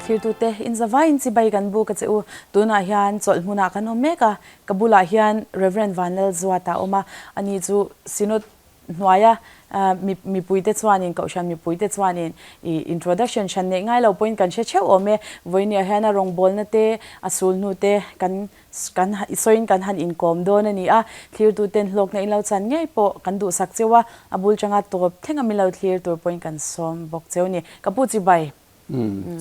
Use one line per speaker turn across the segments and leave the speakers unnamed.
thir tu te in zavain chi bai kan bu ka cheu tuna hian chol hmuna kan omeka kabula hian Reverend Vanel Zwata oma ani chu sinod hnuaia mi puite chuanin kaushan mi puite chuanin introduction chan ne ngai lo point kan che cheu ome voinia hana rong bol na te asul nu te kan isoin kan han inkom don ani a thir tu ten hlok na ilo chan ngai po kan du sak chewa abul changa top thenga mi lo thir tu point kan som bok cheu ni kapu chi bai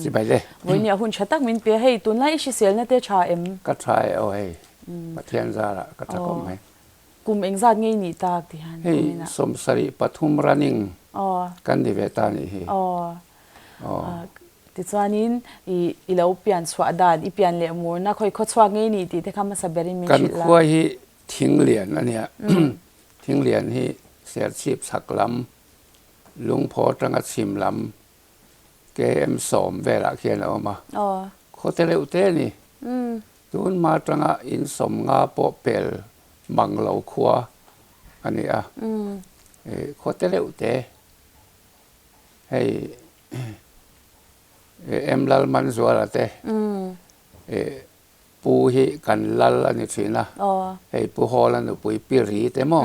chi bai le
voinia hun chatak min pe hei tun lai shi sel na te cha em
ka try o hei pathian zara ka takom hai
kum engzat ngei ni tak ti han
hei somsari pathum running kan ni veta ni hi
ti chuanin i lo pian chwa dan i pian le mur na khoi kho chwa ngei ni ti te khama saberin min
kan
chila
khua hi thinglian ania thinglian hi ser chip saklam lungpho tanga chimlam ke em som vela khian oma khotele ute ni tun ma tanga in som nga po pel manglo khua ania khotele ute hei em lal man zuala te pu hi kan lal ani thina hei pu holan nu pui piri te mo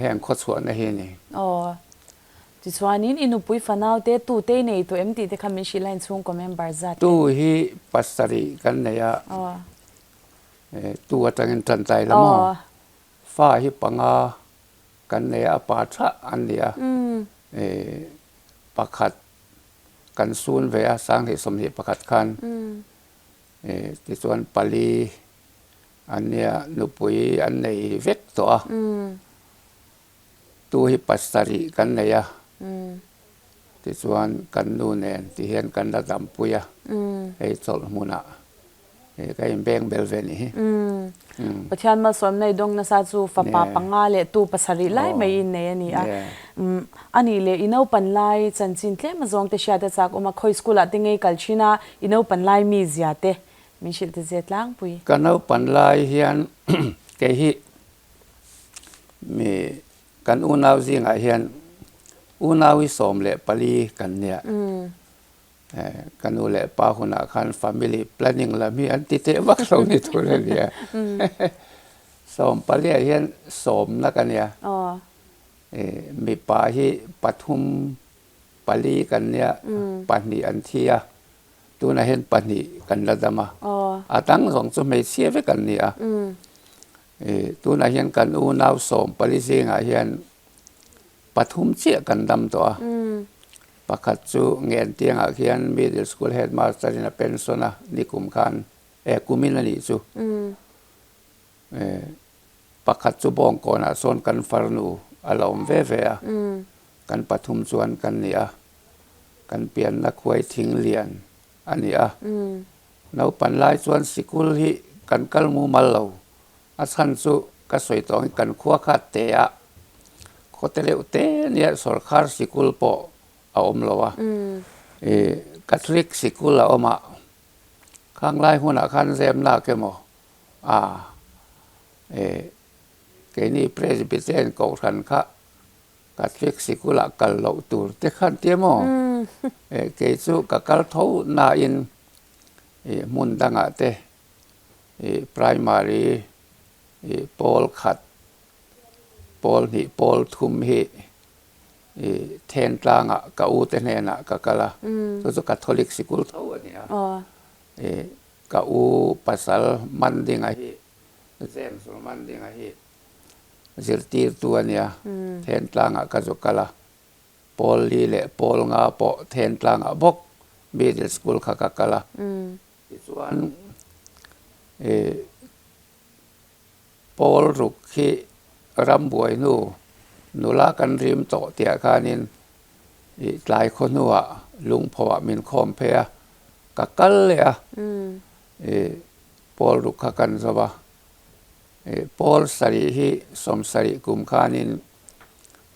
heng kho chhuan na hi ni
ti chuanin inu pui fanau te tu te nei to MT te khamin shi line chung ko member zat
tu hi pasari kan ne ya tu atangin tan tai la mo fa hi panga kan ne ya pa tha an nia pakhat kan sun ve a sang hi som hi pakhat khan ti chuan pali an nia nu pui an nei vek to tu hi pasari kan ne ya ti chuan kan nu nen ti hian kan da dam puya hei chol hmuna ka in beng bel ve ni
pathian ma som nei dong na sa chu fa pa panga le tu pasari lai mai in nei ani a ani le ino pan lai chanchin tle ma zong te sha ta chak oma khoi school a tingai kalchina ino pan lai mi zia te min shil te zet lang pui
kanau pan lai hian ke hi mi kan unau zinga hian unawi som le pali kan nia kanu le pa huna khan family planning la mi an ti te wak lo ni tu le nia som pali hian som na kan nia mi pa hi pathum pali kan nia pani an thia tu na hen pani kan la dama atang song chu mai sia ve kan nia tu na hian kan unau som pali zinga hian pathum chia kan dam to pakhat chu ngen tiang a khian middle school headmaster in a pensiona nikum khan kumin ani chu pakhat chu bong kona son kan farnu alom ve ve a kan pathum chuan kan nia kan pian na khuai thing lian ania nau pan lai chuan sikul hi kan kalmu mal lo a chan chu ka soi tong kan khuwa khat te a khotele ute nia sarkar sikul po a om lowa Catholic sikul a oma khang lai huna khan zem na ke mo ke ni presbyterian ko khan kha Catholic sikul a kal lo tur te khan te mo ke chu ka kal tho na in mun danga te primary pol khat pol ni pol thum hi then tlanga ka u te nena ka kala so Catholic sikul tho ania ka u pasal mandinga hi zem so mandinga hi zirtir tu ania then tlanga ka zo kala pol li le pol nga po then tlanga bok middle school kha ka kala chuan pol ruk hi rambuai nu nula kan rim to tia khanin tlai khonua lungphawa min khom phea ka kal le a pol rukha kan zawa pol sari hi som sari kum khanin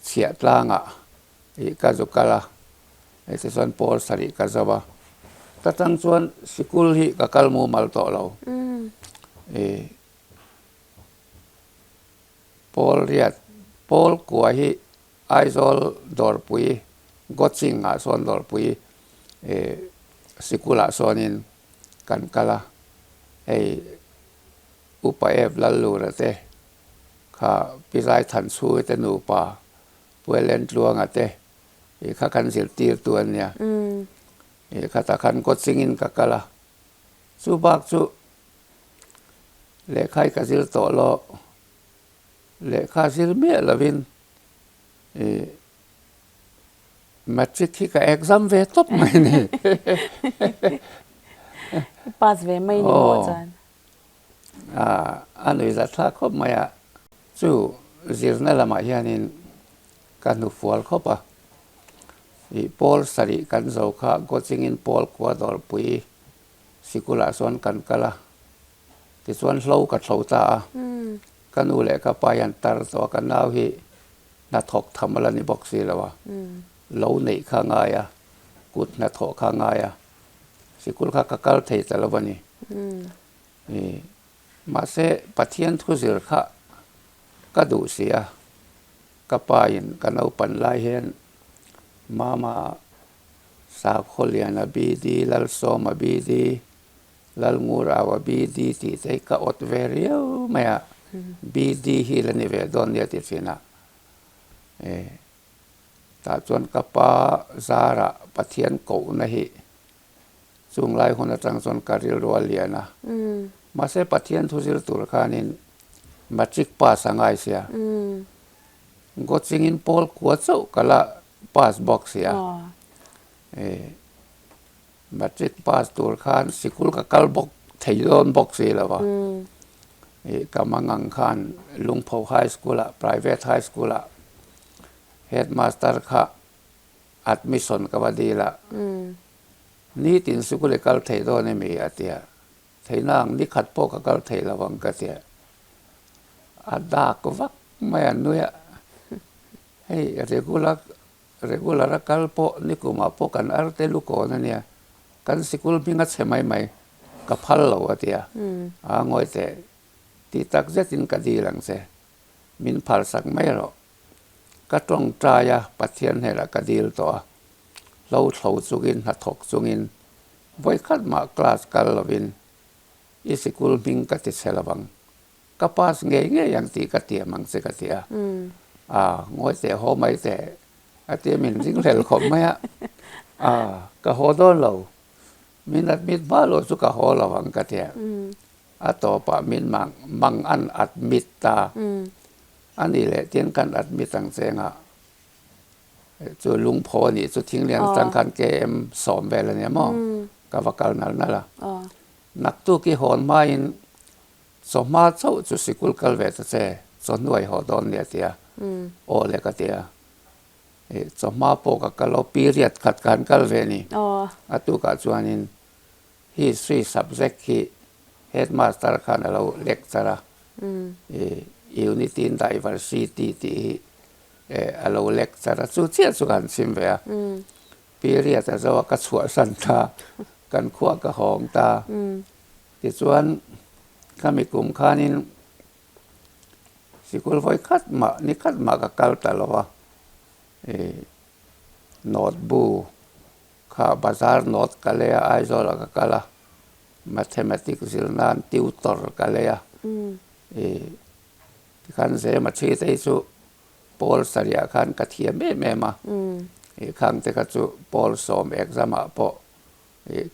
chia tlanga ka zukala se son pol sari ka zawa tatang chuan sikul hi ka kalmu mal to lo pol riat pol kwa hi aizol dorpui gotching a son dorpui สิกุละโซนินกันกะละไออุปเอฟลัลลูระเตข้าพิไรทันซูเตนูป่าป่วยเล่นลวงอะเตข้าคันสิลตีตัวเนี่ยข้าตะคันกดสิงินกะกะละสุบักสุเลขาอิกสิลโตโลเลขาสิลเมียละวินมาจิกที่กับ exam เวทบไหมนี่
pass เวไม่นี่หมดจัน
อันนี้จะทักครบไหมอ่ะจู่จีรนั่นละมาเฮียนินกันหุฟัวครบอ่ะอีพอลสริกันโซข้าก็จิงินพอลกว่าดอลปุยสิกุลาส่วนกันกะละที่ส่วนเล่ากับเล่าตากันอุเล่กับปายันตาตัวกันนาวฮีนัดถกทำอะไรนี่บอกสิแล้ววะเล่าในข้างไงอ่ะกุดนัดถกข้างไงอ่ะสิกุลข้ากัลเทตแล้ววันนี้มาเสปะเทียนทุสิรข้าก็ดูเสียกับปายันกันเอาปันไลเห็นมาสาคเลียนบีดีลัลโซมาบีดีลัลงูราวบีดีที่ใจก็อดเวรียวไม่อะบีดีฮิลนิเวดอนเดียติดสินะตาจวนกับปาซาระปะเทียนกูนะฮิสุงไลคนจังสนการิลรัวเลียนะมาเสปะเทียนทุสิรตุรคานินมาจิกปาสังไงเสียก็จิงินพอลขวดเจ้ากะละpass box ya matric pass tur khan sikul ka kal box theilon box la wa kamangang khan lungpho high school a private high school a headmaster kha admission ka wadila ni tin sikul kal theido ne me atia theinang ni khat po ka kal theila wang ka tia ada ko vak mai anuya hey regular kalpo ni kuma po kan arte luko na niya kan sikul bingat semai mai kapal lo atia ngoi te ti tak zetin kadilang se min phal sak mai ro ka tong traya pathian hela kadil to lo thlo chugin ha thok chungin voi khat ma class kal lovin i sikul bing ka ti selawang ka pas nge yang ti ka ti mang se ka tia ngoi te ho mai te atia min jing lel khom mai ka ho don lo min at mit ba lo chu ka ho lawang ka tia to pa min mang an at mit ta ani le tien kan at mit tang senga chu lung pho ni chu thing lian tang kan ke em som ve la ne mo ka vakal nal nala nak tu ki hon mai in so ma chau chu sikul kal ve ta che so nuai ho don le tia o le ka tia so ma po ka kalo period khat kan kal ve ni atu ka chuanin history subject ki headmaster khan alo lecturer unity in diversity ti alo lecturer chu chia chu kan sim ve period a zo ka chua san ta kan khwa ka hong ta ti chuan kami kum khanin sikul voi khat ma ka kal ta lo not bu kha bazar not kalea aizola ka kala mathematics zilnan tutor kalea kan se ma chi te chu pol saria khan ka thiam me ma khang te ka chu pol som exam a po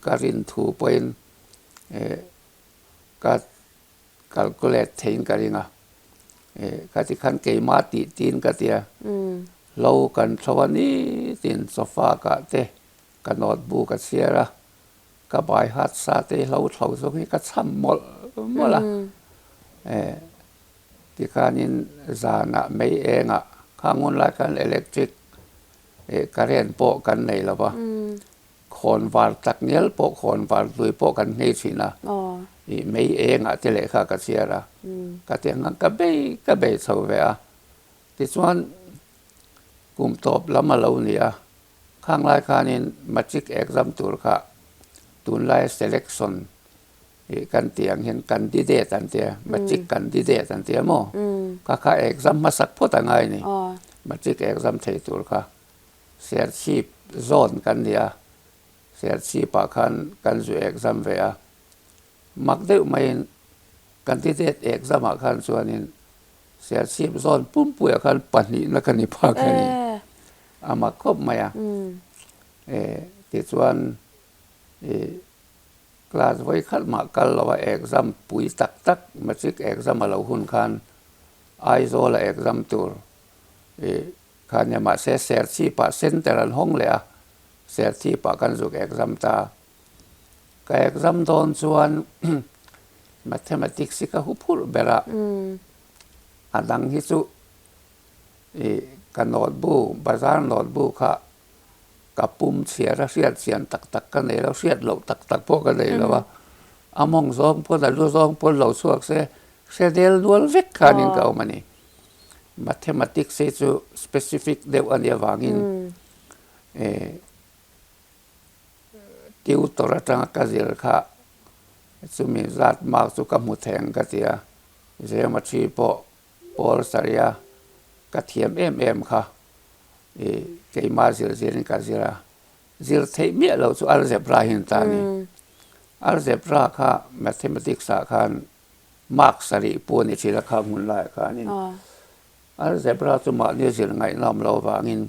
karin thu point ka calculate thein karinga ka ti khan ke ma ti tin ka tia lo kan thawani tin sofa ka te ka notebook ka siara ka bai hat sa te lo thau so ki ka cham mola ti kanin zana mei enga khangun la kan electric current po kan nei la ba khon war tak nial po khon war lui po kan nei china i mei enga te le kha ka siara ka te nga ka be chau ve a ti chuan kum top lama lo nia khang lai khanin matric exam tur kha tun lai selection kan tiang hen candidate an tia matric candidate an tia mo ka exam ma sak phota ngai ni matric exam thei tur kha share ship zone kan nia เสียชีปะคันกันสู่เอกซัมเวียมักเดือไม่กันที่เด็ดเอกซัมคันส่วนนี้เสียชีพซ้อนปุ้มป่วยคันปันนี้นักนิพาคันนี้อามาครบไหมที่ส่วนกลาสไว้ขัดมากันเราว่าเอกซัมปุ๋ยตักมาซิกเอกซัมมาเราหุ่นคันไอโซละเอกซัมตัวคันเนี่ยมาเสียชีปะเซนแต่ละห้องเลยเสียชีปะกันสุกเอกซัมตาก็เอกซัมโดนส่วนmathematics ka hupur bera adang hisu ka notebook bazar notebook kha kapum siara siat sian tak ka nei lo siat lo tak po ka nei lo wa among zom po da lu zom po lo suak se del dual vek kanin ka mani mathematics se chu specific de ania wangin tiu tora tang ka zir kha sumi zat mak su ka mu theng ka tia zema chi po pol saria ka thiam em kha ke ma zir ka zira zir thei mi lo chu algebra hin ta ni algebra kha mathematics sa khan mak sari pu ni chi la kha mun lai kha ni algebra chu ma ni zir ngai nam lo wangin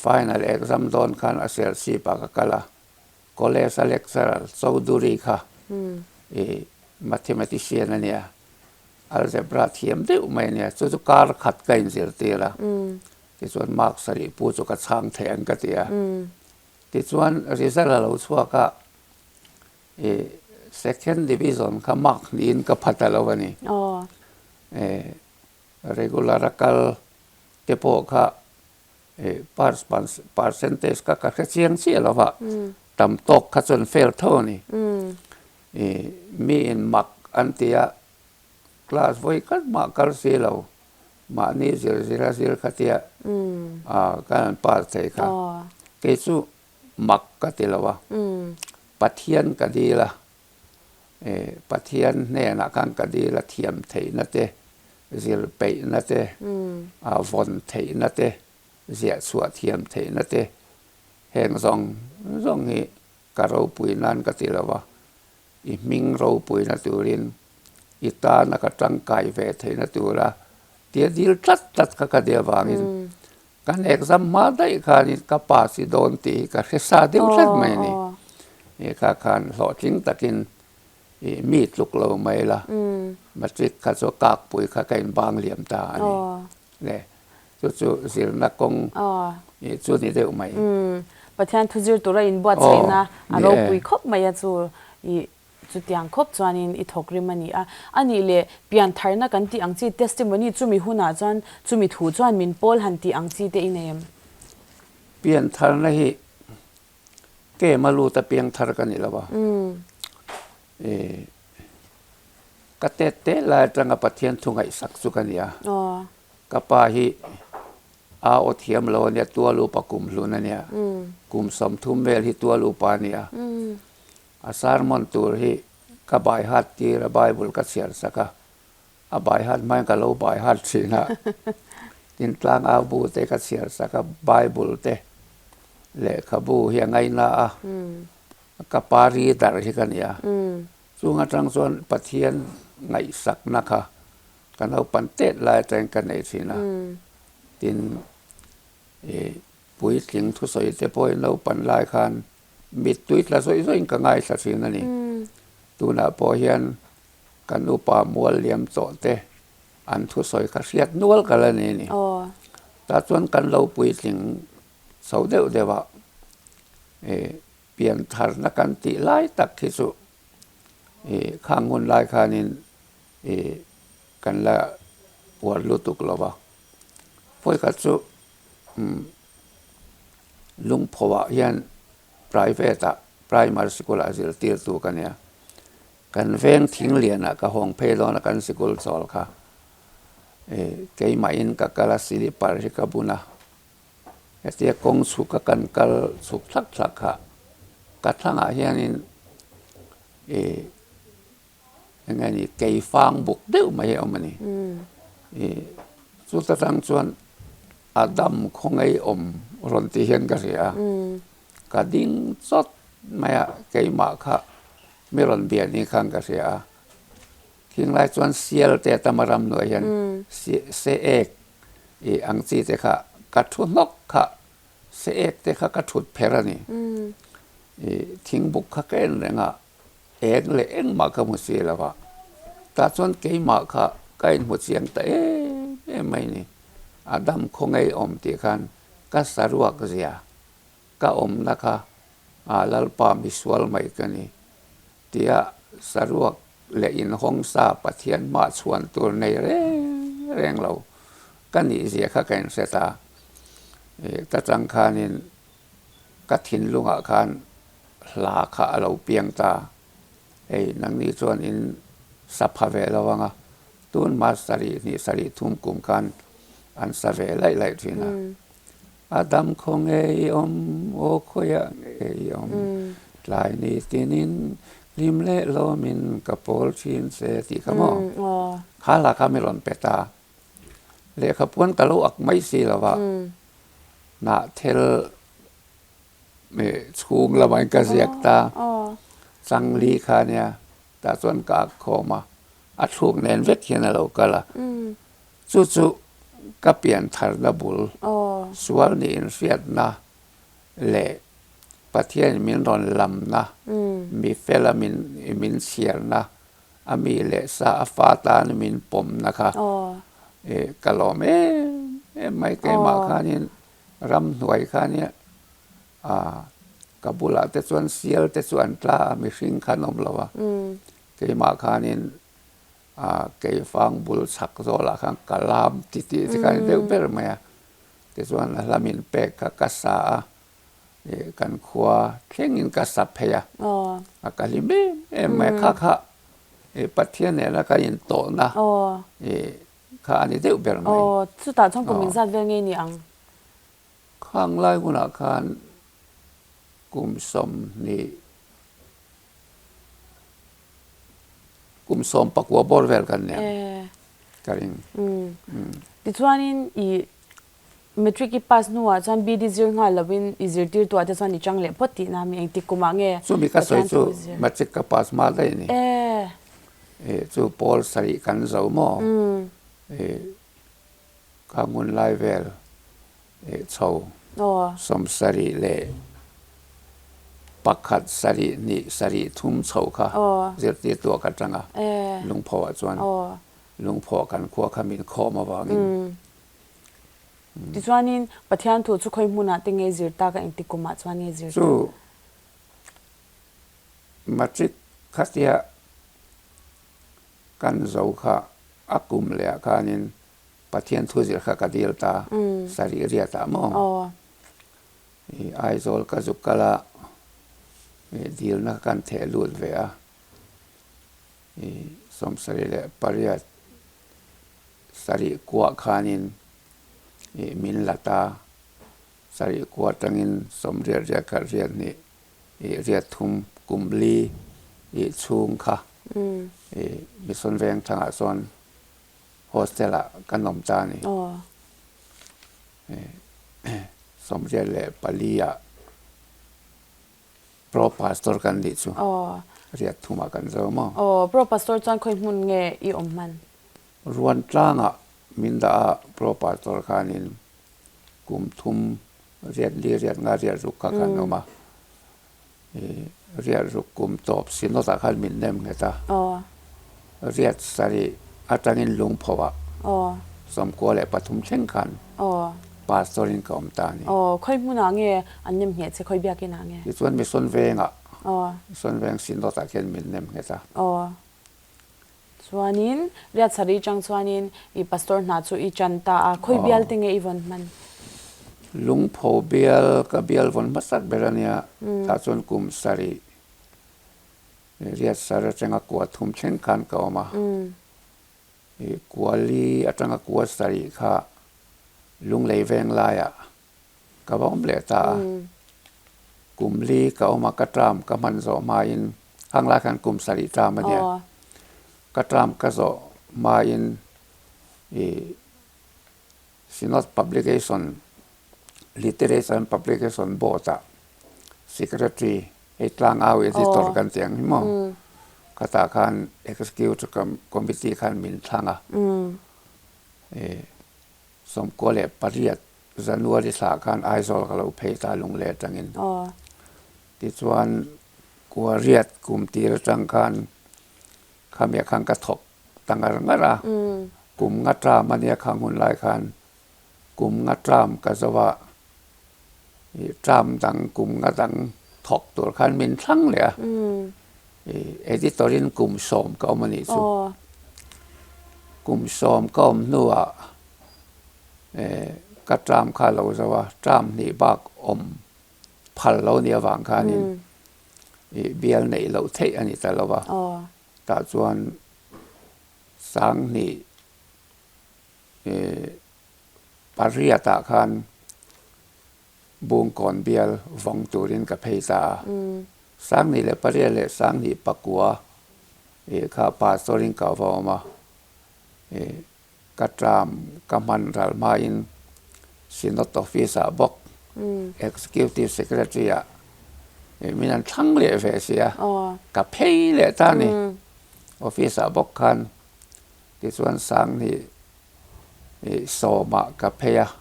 final exam don khan asel si pa ka kala college lecturer Chaudhuri kha mathematician ania algebra thiam deuh mai nia chu kar khat ka in zir tira ti chuan mark sari pu chu ka chang theng ka tia ti chuan result lo chua ka second division ka mark nin ka phatalo ani regular kal te po kha percentage ka chiang chi lo wa tam tok kha chon fail tho ni mi in mak antia class voi kat ma kal se lo ma ni zir khatia kan par thei kha ke chu mak ka ti lo wa pathian ka di la pathian ne na kan ka di la thiam thei na te zir pe na te von thei na te zia suat thiam thei na te heng zong hi ka ro pui nan ka ti lo wa i ming ro pui na turin i ta na ka tang kai ve thei na tura tia dil tat ka dia wangin kan exam ma dai khan ka pa si don ti ka sa deu tat mai ni ka khan lo ting takin mi tluk lo mai la matric ka so kak pui ka kain bang liam ta ani le chu zir na kong chu ni deu mai
ประธานทุจริตตัวเราอินบวชใช่นะเราปุยคบมาจูจุดยังคบจวนินอิทอกริมันนี่อันนี้เลยเปลี่ยนทาร์นักันที่อังจีเทสติมอนีจุมีหุนาจวนจุมีถูจวนมินโพลหันที่อังจีเตอินเอม
เปลี่ยนทาร์นะฮิเกมาลูแต่เปลี่ยนทาร์กันนี่ละวะกะเตเตลายจังกับปะเทียนทุงไอสักสุกันเนี่ยกะปาฮิอาโอเทียมเราเนี่ยตัวรูปกุมลูนั่นเนี่ยกุมสมทุมเวลที่ตัวรูปาเนี่ยอาสารมอนตูร์ที่กบายฮัดที่ระบายบุลกัสเซียร์สักอบายฮัดไม่ก็เราบายฮัดสินะจินตลางอาบูเตกัสเซียร์สักบายบุลเตเละขบูเฮียงไงนะกับปารีดาร์ที่กันเนี่ยส่วนทางส่วนปะเทียนไงสักนะคะกันเอาปันเตลายแจงกันในสินะตินปุยสิงทุสอยเตปอยเราปันลายคันมิดตุยละสอยๆก็ง่ายสักสินั่นนี่ตูน่ะพอเฮียนกันอุปามัวเลียมโตเตอันทุสอยกระเสียดนวลกันละนี่แต่ส่วนกันเราปุยสิงเสาเดียวเดียวว่าเปลี่ยนทาร์นักันติไล่ตักที่สุข้างคนลายคันินกันละปวดลุตุกเราว่าพอยกัดสุลุงพ่อว่าเฮียนprivate primary school อาจจะตีตัวกันเนี่ยกันเว้งทิ้งเรียนกับห้องเพลอนกันสกุลสอลค่ะเกี่ยมาอินกับกาลสิริปาริกบุนะเสียกงสุกกันกัลสุกทักทักค่ะกัดทั้งอาเฮียนินยังไงนี่เกี่ยฟังบุกเดียวไม่เอามันนี่สุดท้ายส่วนอาดัมคงไอ้รอนที่เห็นกันเสีย ka ding chot maya keima kha miron bia ni khang ka sia king lai chuan sial te tamaram no hian se ek e ang chi te kha ka thu nok kha se ek te kha ka thut pherani e thing buk kha ken renga ek le eng ma ka mu si lawa ta chuan keima kha kain mu chiang ta e mai ni adam khongai om ti khan ka saruak zia ka om na kha a lalpa miswal mai ka ni tia saruak le in hong sa pathian ma chuan tur nei reng lo ka ni zia kha kain seta e ta chang khanin ka thin lunga khan hla kha alo piang ta ei nang ni chuan in saphave lawanga tun ma sari ni sari thum kum khan an save lai thina adam khong ei om o khoya ei om lai ni tinin lim le lo min kapol chin se ti khamo khala kamelon peta le khapun kalu ak mai si lawa na thel me chung la mai ka ziak ta chang li kha nia ta chuan ka khoma a thuk nen vet hian lo kala chu chu ka pian thar na bul sual ni in fiat na le pathian min ron lam na mi fela min siar na ami le sa fa ta min pom na kha e kalom e mai ke ma khanin ram hnuai khania kabula te chuan sial te chuan tla mi hring khanom lawa ke ma khanin ke fang bul sak zola khang kalam ti kan deu ber maya te chuan lamin pe ka kasa e kan khua thengin ka sapheya akalimbe e mai kha e pathian ne la ka in to na e kha ani deu ber mai
chu ta chong kum zat vel nge ni ang
khang lai guna khan kum som ni kum som pakwa bor vel kan ne karing
ti chuanin I metric ki pass nuwa chan bd zir nga lawin I zir tir tu ate chan ni chang le poti na mi eng ti kuma nge
chu mi ka soi chu matric ka pass ma dai ni chu pol sari kan zo mo ka ngun lai vel chau som sari le pakhat sari ni sari thum chau kha zir ti tu ka tanga lungpho a chuan lungpho kan khua khamin kho ma wangin
ti chuanin pathian thu chu khoi muna te nge zir ta ka eng ti kuma chuan nge zir
chu matric khatia kan zo kha akum le khanin pathian thu zir kha ka dil ta sari ria ta mo I aizol ka zukala dil na kan the lut ve a som sari le pariat sari kwa khanin min lata sari kwa tangin som ria ria ka ria ni ria thum kumli chung kha mi son veng thanga son hostela kanom ta ni som ria le palia pro pastor kan di chu ria thuma kan zo mo
pro pastor chan khoi mun nge I om man
ruan tlanga minda pro pastor khanin kum thum riat li riat nga riat ruk ka kan noma riat ruk kum top sinota khan min nem ngeta riat sari atangin lung phawa som ko le pathum theng khan pastorin ka om ta ni
khoi muna nge annem nge che khoi bia ke na nge
ti chuan mi son venga son veng sinota khen min nem ngeta
chuanin riat sari chang chuanin I pastor na chu I chanta a khoi bial te nge event man
lung pho bial ka bial von masak berania ta chuan kum sari riat sara changa kwa thum theng khan ka oma kwali atanga kwa sari kha lung lei veng la ya ka bom le ta kumli ka oma ka tram ka man zo ma in hang la kan kum sari ta ma ne ka tram ka zo ma in sinot publication literature publication bota secretary ไอ้กลางเอาไอ้ที่ตรกันเตียงหิมอกตาคัน executive committee คันมินทางอ่ะสมควรเลยปริยัติจันวริสาคันไอซอลก็เราเพย์ตาลงเลตังอินที่ส่วนกัวเรียดกลุ่มตีระจังคันข้ามีขังกระทบตั้งอะไรงั้นละกลุ่มงัตรามันเนี่ยขังหุ่นลายคันกลุ่มงัตรามก็จะว่าจามดังกลุ่มงัดังถกตัวคันมินทั้งเลยไอ้ที่ตัวนี้กลุ่มสมก็มันนี่สุกลุ่มสมก็นัวก็จามข้าเราจะว่าจามนี่บักพันเราเนี่ยวางข้านี่เบียร์ในเราเทอันนี้แต่เราว่าแต่ส่วนสังนี่ปาริยตาคันบุงก่อนเบียร์วังตูรินกับเพซาสังนี่เลยปาริยเลยสังนี่ปักกัวข้าป่าสริงกับว่ามากัตรามกัมันรัลมาอินสินอตอฟิสาบอกexecutive secretary มีนั่นทั้งเลยเฟเซียกับเพย์เลยท่านนี่ออฟฟิศบอกคันที่ส่วนสังนี่สอมกับเพย์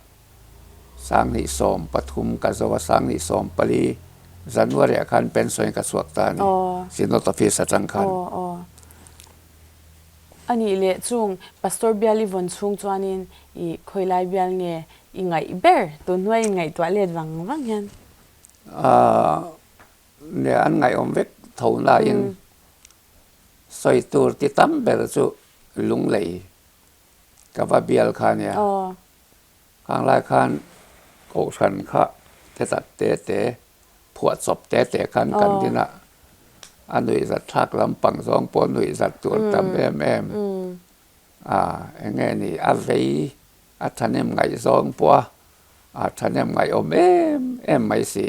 สังนี่สอมปทุมกับสวัสสังนี่สอมปรีจันวเรียคันเป็นส่วนกับสวกตานี่สินอตอฟิสจังคัน
อันนี้เลยช่วงปัสตอร์เบียลิวันช่วงจวนนี้อีคอยไล่เบียลเนี่ยอีไงเบอร์ตัวน้อยไงตัวเล็ดวังยัน
เนี่ยอันไงอมเวกเท่าไหร่ใส่ตัวที่ตั้มเบลจุลุงเลยกับว่าเบียลคันเนี่ยข้างหลายคันโกชันค่ะเทสัตเตะผวดศพเตะกันที่น่ะอันหนุ่ยสัตว์ทักลำปังสองปนหนุ่ยสัตว์ตัวตั้มอย่างเงี้ยนี่อาเวอัฐานไงสองปัวอัฐานไงอมไม่สิ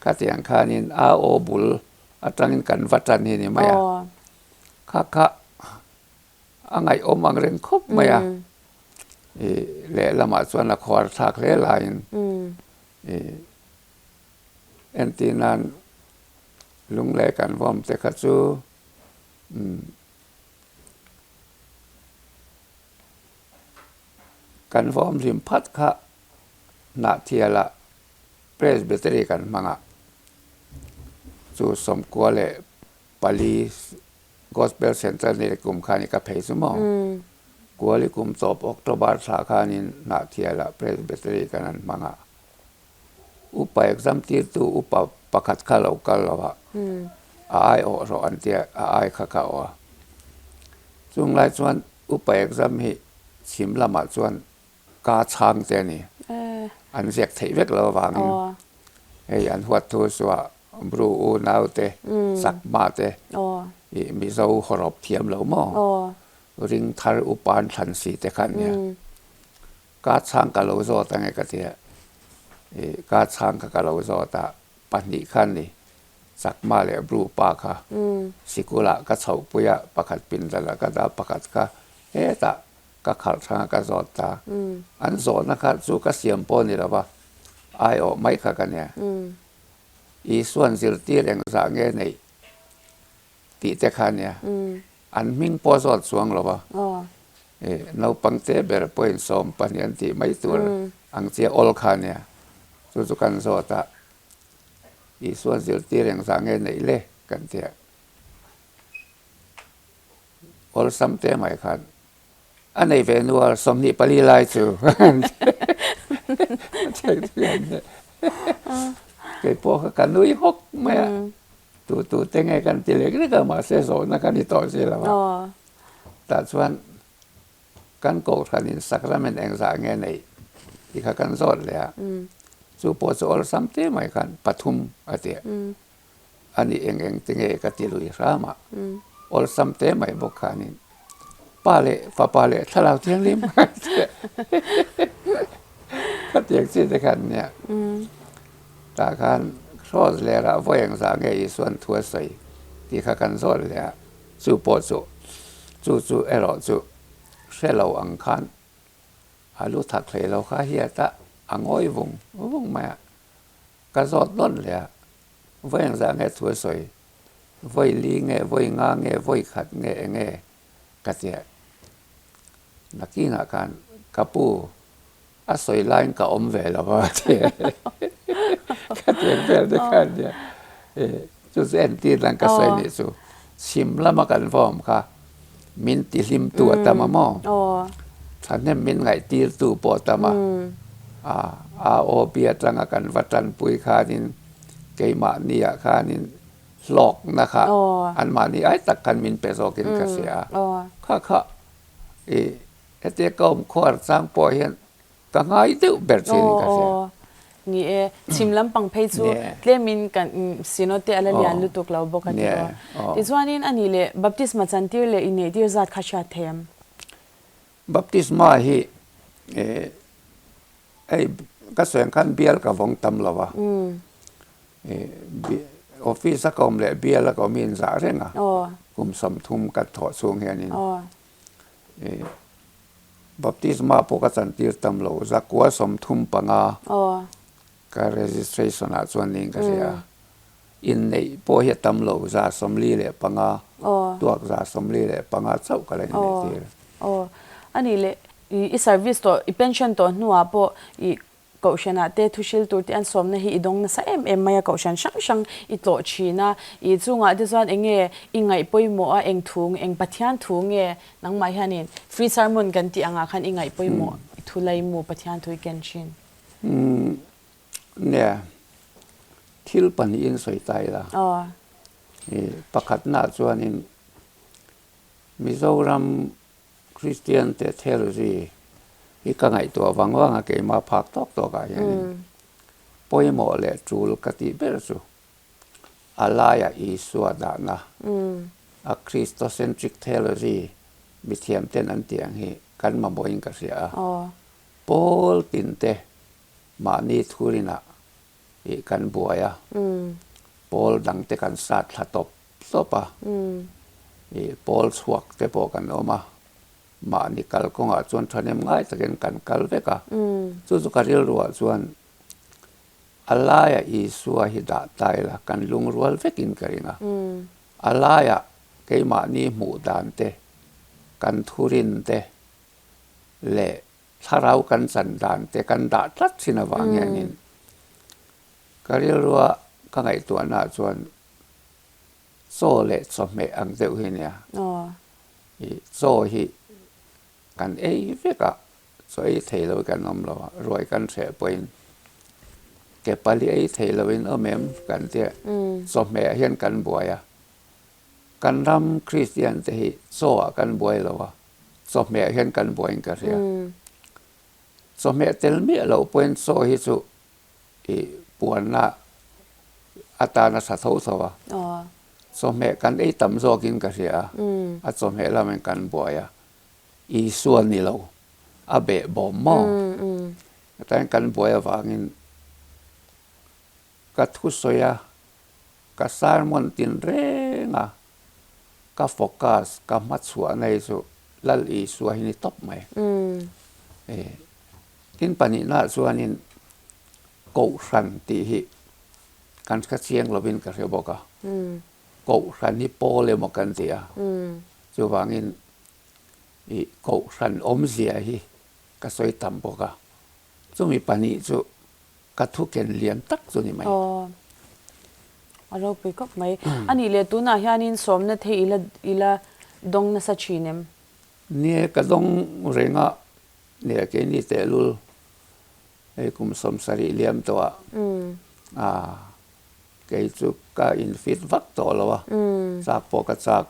ข้าที่ยังข้านี่อาโอบุลอัฐานินกันวัดจันนี่ไม่อะข้าไงอมอังเรงคบไม่อะเละละมาส่วนละครทักเละลายเอ็นตีนันลุงเล่กันวอมแต่ข้าจูกันฟอมริมพัดค่ะนาเทียละเพรสเบตรีกันมังอ่ะจูสมกัวเลยปารีกอสเปลเซ็นเตอร์ในกลุ่มคานิกาเพย์สมองกัวลิกลุ่มตบออกตบาร์สาขานินนาเทียละเพรสเบตรีกันนั้นมังอ่ะอุปยักษ์ที่ตัวอุปปักขัดข้าเรากันแล้วว่าไอโอรอันเตียไอข้าเขาอ่ะส่วนหลายส่วนอุปยักษ์มีชิมละมาส่วนกาช้างเจนี่อันเสียกถีเวกเราวางไอ้อันหัวทูสว่าบรูอูนาวเตสักมาเตมีเจ้าขรบเทียมเหล่าหม้อริงทารุปานทันสีเตคันเนี่ยกาช้างกับเราโซตั้งไงกันเถอะกาช้างกับเราโซตาปันนิคันนี่สักมาเลยบรูปาค่ะสิกุละก็เฉาปุยะประคัดปินแต่ละก็ดาประคัดก็ตาก็ขัดทางก็สอดตาอันสอนนะครับสู้ก็เสียมปนนี่แหละว่าไอออกไม่ค่ะกันเนี่ยอีส่วนสิลตีแรงสางเงี้ยในตีเตคันเนี่ยอันมิ่งปอสอดสวงหรอวะเราปังเตเบอร์ปอยสอมปัญญาตีไม่ตัวอังเสียอลคันเนี่ยสู้กันสอดตาอีส่วนสิลตีแรงสางเงี้ยในเล่กันเถอะอลซ้ำเตไม่คันอันไหนเป็นว่าสมนิปริไลจูใช่ทุกอย่างเนี่ยเกิดพวกกันนุ้ยฮกไหมตัวเต็งไงกันทีเล็กนี่ก็มาเสียสนะกันที่ต่อเสียแล้วแต่ส่วนการโกรธกันสักระมันเองสางเงี้ยในที่เขากันสดเลยสู้ปอสอลซ้ำเต้ไม่กันปทุมอะไรเดียอันนี้เองตึงเอกติลุยรามาอลซ้ำเต้ไม่บอกขานี่ป้าเล่ฟ้าป้าเล่ถ้าเราเที่ยงริมก็เตียงสิ้นกันเนี่ยตาการทอดเลยละว่าอย่างสางเงยส่วนทัวใส่ที่ข้ากันสอนเลยสู้ปอดสู้เอรอสู้เช่เราอังคันอาลุถักเลยเราข้าเฮียตะอังอ้อยวงมากระสอดต้นเลย voi ang za nge thua soi voi li nge voi nga nge voi khat nge katia nakina kan kapu a soi line ka om ve la wa tie katia vel de kan dia chu zen ti lang ka soi ni chu sim la ma kan vom ka min ti lim tu ta ma moท่านเนี่ยมินไงตีตูปอตมาโอเปียตรังกันวัตันปุยคานินเกยมานี่คานินหลอกนะคะอันมานี่ไอ้ตักกันมินเปโซกินกเสียค่ะเจ้าก็ขวดสร้างปอยเห็นก็ง่ายเดือดแบบนี้กเสีย
นี่ชิมลำปังเพจูเลี้ยมินกันสิโนเตอะไรเลียนลุตุกเราบอกกันที่ที่ส่วนนี้อันนี้เลยบัพติสมาจันทิร์เลยอินเดียจัดข้าชาเทียม
บัพติสมาฮีไอ้ก็ส่วนขั้นเบียลกับวงตำละวะออฟฟิศก็มีเบียลแล้วก็มีนสาเร่งกุมสมทุมกัดถอดสูงเฮียนินบัพติสมาปกติตีตำละจะกัวสมทุมปังก็เรจิสเทรชันส่วนนี้ก็เสียอินในพอเหตุตำละจะสมลีเลยปังตัวจะสมลีเลยปังเจ้าก็เลยนี่ที
อันนี้เลยอีเซอร์วิสตัวอีเพนชั่นตัวนัวพออีเกาชันเตทุชิลตัวที่อันสมนะฮีอีดงนะสะมายาเกาชันช่างอีโตชีนะอีจุงอ่ะที่ส่วนเองอิงไงปอยโมอ่ะเองทุงเองปัทยานทุงนังไม่ฮันนี่ฟรีซาร์มอนกันที่อ่างคันอิงไงปอยโมทุไลโมปัทยานทุยกันชิน
เนี่ยทิลปันอินสวยใจละประคัดหน้าส่วนนี้มิโซรัมคริสเตียนแต่เทโลจีอีกไงตัววังว่างเกมาพักตอกตัวกันอย่างนี้ปอยโมเลจูลกติเบรสุอะไรอีสวดานะอะคริสโตเซนทริกเทโลจีมิเทียมเต้นอันเตียงฮีกันมาบ่อยกันเสียปอลตินเตมานีทุรินะอีกันบัวยปอลดังเตกันสัตละตบซปะอีปอลสวกเตปอกันออกมานี่กัลกงอาจวนทันยังง่ายแต่กันกัลเวกะสุการิลรัวจวนอะไรอีสัวหิดาตายละกันลุงรัวเวกินกันนะอะไรเกยมานี่หมู่ดานเตกันทุรินเตเละถ้าเรากันสันดานเตกันดาทัดสินะวางอย่างนี้กัริลรัวก็ไงตัวน่าจวนโซเละสมัยอังเดียวเนี่ยโซฮิกันเวกะสวยเทลกันนมเรารวยกันเสียไปเก็บไปเลยเทลวินเมมกันเตี้ยสมัยเห็นกันบ่อยกันรำคริสเตียนที่โซ่กันบ่อยเราสมัยเห็นกันบ่อยกันเสียสมัยเตลเมียเราเป็นโซ่ฮิสุปวนละอัตานาสัตว์สวะสมัยกันต่ำโซ่กินกันเสียสมัยเราเป็นกันบ่อยอีส่วนนี้เราอาเบะบ่มองแต่กันบ่อยว่างินกัทุสอยกัสารมอนตินเรงกัโฟกัสกัมัดสัวในสุลัลอีสัวหินิตบไหมกินปานินาสัวนินโกสันติหิกันกัเสียงเราเป็นกัเสียบอกโกสันนิโปเลมกันเสียจะว่างินโกสันอมเสียฮีก็สวยต่ำปกะจะมีปานิจุกระทุกเกณฑ์เลี้ยงตักจุนี่ไหม
เราไปก็ไหมอันนี้เลยตัวน่ะฮานินสมเนี่ยที่อีละดงนัสชีเนม
เนี่ยก็ดงเริงะเนี่ยแกนี่แต่ลุลไอ้กุมสมสรีเลี้ยมตัวแกจุกก็อินฟิตวักตัวแล้ววะจากปกจาก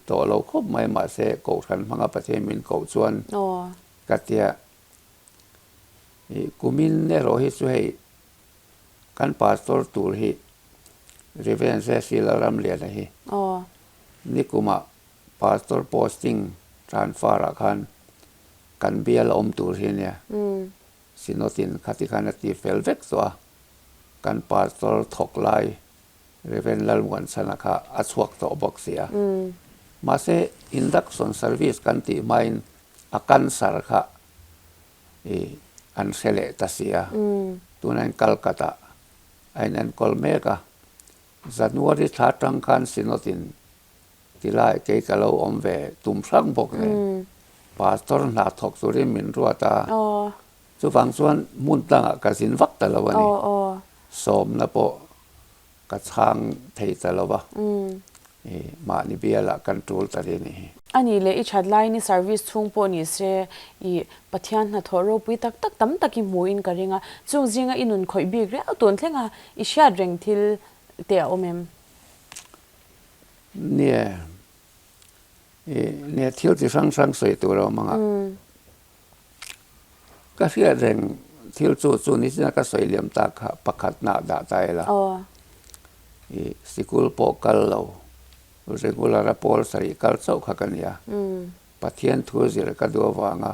ตัวเราครบไม่มาเสกโกทันพังประเทศมินโกชวนกัตยากุมินเนี่ยเราให้ช่วยกันพาสตอร์ตูร์ฮีรีเวนเซสิลารำเลียนฮีนี่กุมาพาสตอร์โพสติ้งทรานฟาร์กันเบียลอมตูร์ฮีเนี่ยสินอตินขัดขันตีเฟลเวกตัวกันพาสตอร์ถกไลรีเวนลลมวนสนักอัศวกตัวบอกเสียมาเซอินดักชันเซอร์วิสกันตีไม่อาการสารคอันเซเลตัสเซียตัวนั้นกัลกัตา einen kolmega Januari thatang kan sinotin tilai ke kalau omve tum sang bok ne pastor na thok suri min ruata
อ๋อ
chu wang chuan mun tanga ka sin vak ta lo
อ๋อ
ni
อ๋อ
som na po ka chang thei ta lo ba
อืม
ma ni biala control ta ri ni
อันนี้เลยอีชัดไลน์นี่ service ทุ่งปนี่เสอีปัทยานหัทอรปุยตักตักตั้มตักกิมูอินกะเรงะจงจิงะอินุนคอยบีกเรเอาตัวเทงะอีเชียเรงทิลเตอโอเมม
เนี่ยเนี่ยเที่ยวที่ฟังสังสวยตัวเรามั้งก็เสียแรงเที่ยวจู่ๆนี่สินะก็สวยเหลี่ยมตาค่ะประคัดหน้าด่าใจละ
อ๋อ
สิกุลโปกัลเราเรื่องกุลาราโพลสริกัลเจ้าขักันเนี่ยปัทเทียนทัวร์สิระก็ดูว่าง